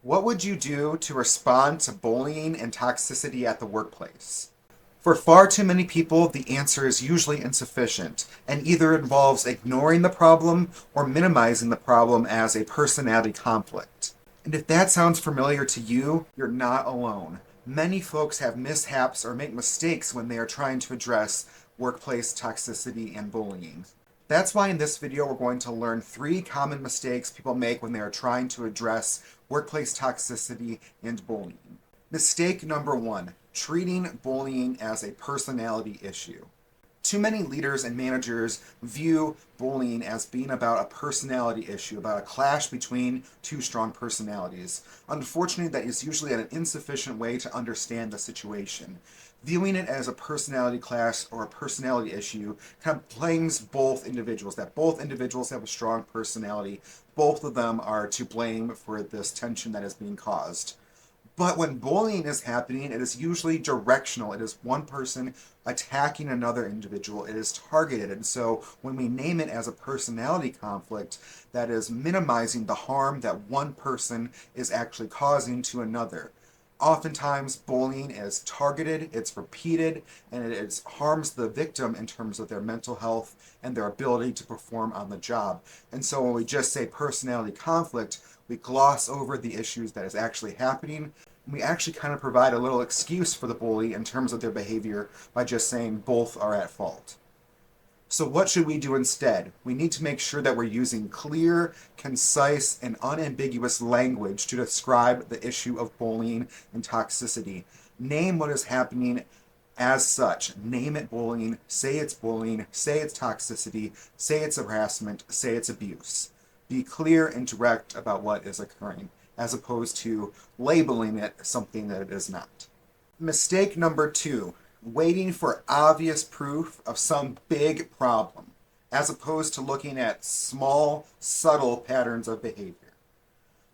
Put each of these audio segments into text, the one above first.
What would you do to respond to bullying and toxicity at the workplace? For far too many people, the answer is usually insufficient and either involves ignoring the problem or minimizing the problem as a personality conflict. And if that sounds familiar to you, you're not alone. Many folks have mishaps or make mistakes when they are trying to address workplace toxicity and bullying. That's why in this video we're going to learn 3 common mistakes people make when they are trying to address workplace toxicity and bullying. Mistake number 1, treating bullying as a personality issue. Too many leaders and managers view bullying as being about a personality issue, about a clash between 2 strong personalities. Unfortunately, that is usually an insufficient way to understand the situation. Viewing it as a personality clash or a personality issue kind of blames both individuals, that both individuals have a strong personality. Both of them are to blame for this tension that is being caused. But when bullying is happening, it is usually directional. It is one person attacking another individual. It is targeted. And so when we name it as a personality conflict, that is minimizing the harm that one person is actually causing to another. Oftentimes, bullying is targeted, it's repeated, and it harms the victim in terms of their mental health and their ability to perform on the job. And so when we just say personality conflict, we gloss over the issues that is actually happening. And we actually kind of provide a little excuse for the bully in terms of their behavior by just saying both are at fault. So what should we do instead? We need to make sure that we're using clear, concise, and unambiguous language to describe the issue of bullying and toxicity. Name what is happening as such. Name it bullying, say it's toxicity, say it's harassment, say it's abuse. Be clear and direct about what is occurring, as opposed to labeling it something that it is not. Mistake number 2, waiting for obvious proof of some big problem, as opposed to looking at small, subtle patterns of behavior.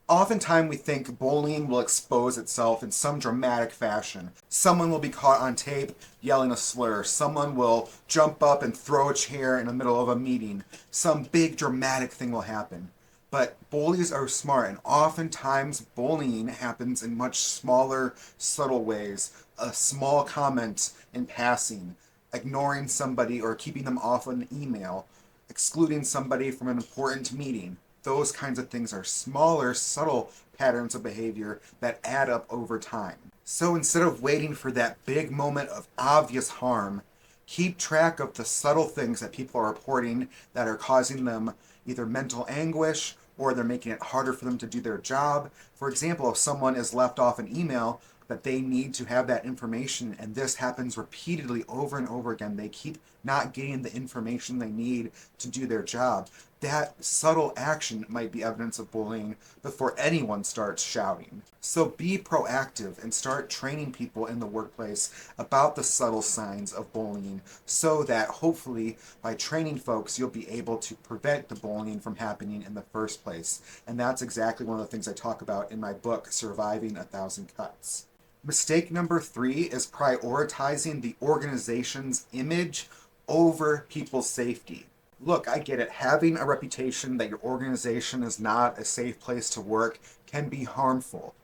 Oftentimes we think bullying will expose itself in some dramatic fashion. Someone will be caught on tape yelling a slur. Someone will jump up and throw a chair in the middle of a meeting. Some big dramatic thing will happen. But bullies are smart, and oftentimes bullying happens in much smaller, subtle ways. A small comment in passing, ignoring somebody or keeping them off an email, excluding somebody from an important meeting. Those kinds of things are smaller, subtle patterns of behavior that add up over time. So instead of waiting for that big moment of obvious harm, keep track of the subtle things that people are reporting that are causing them either mental anguish or they're making it harder for them to do their job. For example, if someone is left off an email, that they need to have that information, and this happens repeatedly over and over again. They keep not getting the information they need to do their job. That subtle action might be evidence of bullying before anyone starts shouting. So be proactive and start training people in the workplace about the subtle signs of bullying so that hopefully by training folks you'll be able to prevent the bullying from happening in the first place. And that's exactly one of the things I talk about in my book, Surviving 1,000 Cuts. Mistake number 3 is prioritizing the organization's image over people's safety. Look, I get it. Having a reputation that your organization is not a safe place to work can be harmful.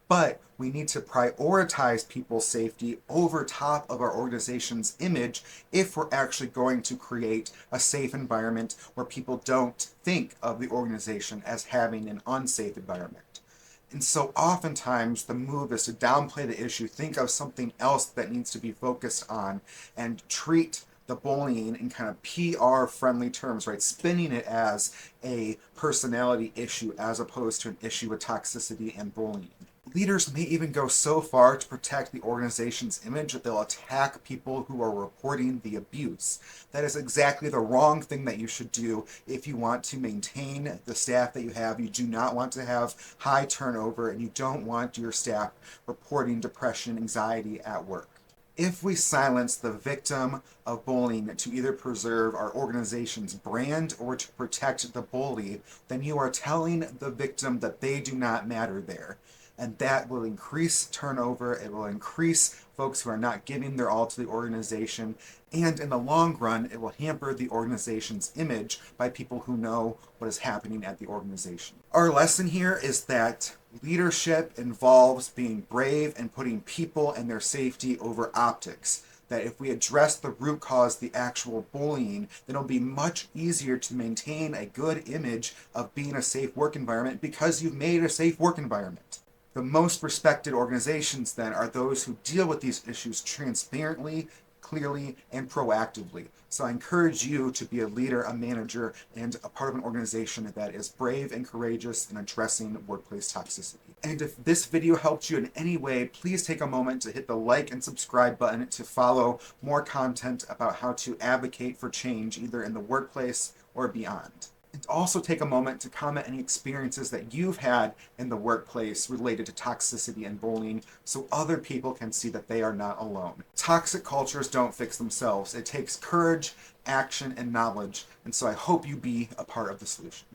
But we need to prioritize people's safety over top of our organization's image if we're actually going to create a safe environment where people don't think of the organization as having an unsafe environment. And so oftentimes the move is to downplay the issue, think of something else that needs to be focused on, and treat the bullying in kind of PR-friendly terms, right? Spinning it as a personality issue as opposed to an issue with toxicity and bullying. Leaders may even go so far to protect the organization's image that they'll attack people who are reporting the abuse. That is exactly the wrong thing that you should do if you want to maintain the staff that you have. You do not want to have high turnover, and you don't want your staff reporting depression, anxiety at work. If we silence the victim of bullying to either preserve our organization's brand or to protect the bully, then you are telling the victim that they do not matter there. And that will increase turnover, it will increase folks who are not giving their all to the organization, and in the long run, it will hamper the organization's image by people who know what is happening at the organization. Our lesson here is that leadership involves being brave and putting people and their safety over optics. That if we address the root cause, the actual bullying, then it'll be much easier to maintain a good image of being a safe work environment because you've made a safe work environment. The most respected organizations then are those who deal with these issues transparently, clearly, and proactively. So I encourage you to be a leader, a manager, and a part of an organization that is brave and courageous in addressing workplace toxicity. And if this video helped you in any way, please take a moment to hit the like and subscribe button to follow more content about how to advocate for change either in the workplace or beyond. And also take a moment to comment any experiences that you've had in the workplace related to toxicity and bullying so other people can see that they are not alone. Toxic cultures don't fix themselves. It takes courage, action, and knowledge. And so I hope you be a part of the solution.